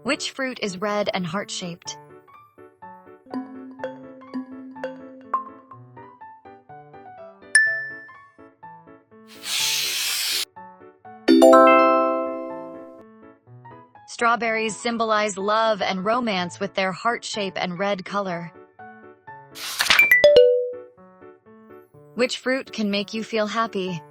Which fruit is red and heart-shaped? Strawberries symbolize love and romance with their heart shape and red color. Which fruit can make you feel happy?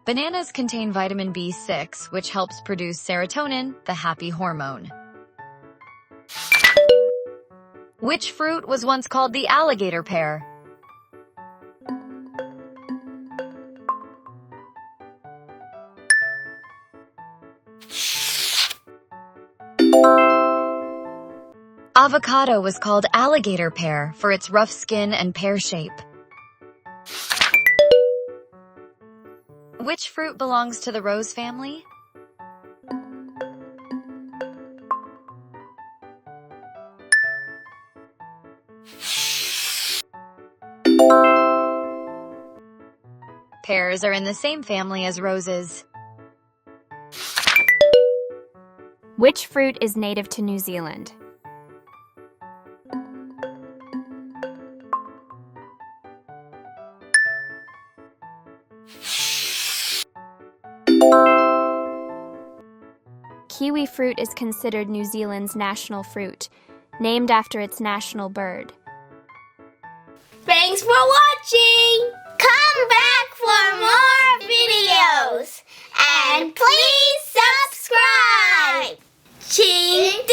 Bananas contain vitamin B6, which helps produce serotonin, the happy hormone. Which fruit was once called the alligator pear? Avocado was called alligator pear for its rough skin and pear shape. Which fruit belongs to the rose family? Pears are in the same family as roses. Which fruit is native to New Zealand? Kiwifruit is considered New Zealand's national fruit, named after its national bird. Thanks for watching! Come back for more videos! And please subscribe! Ching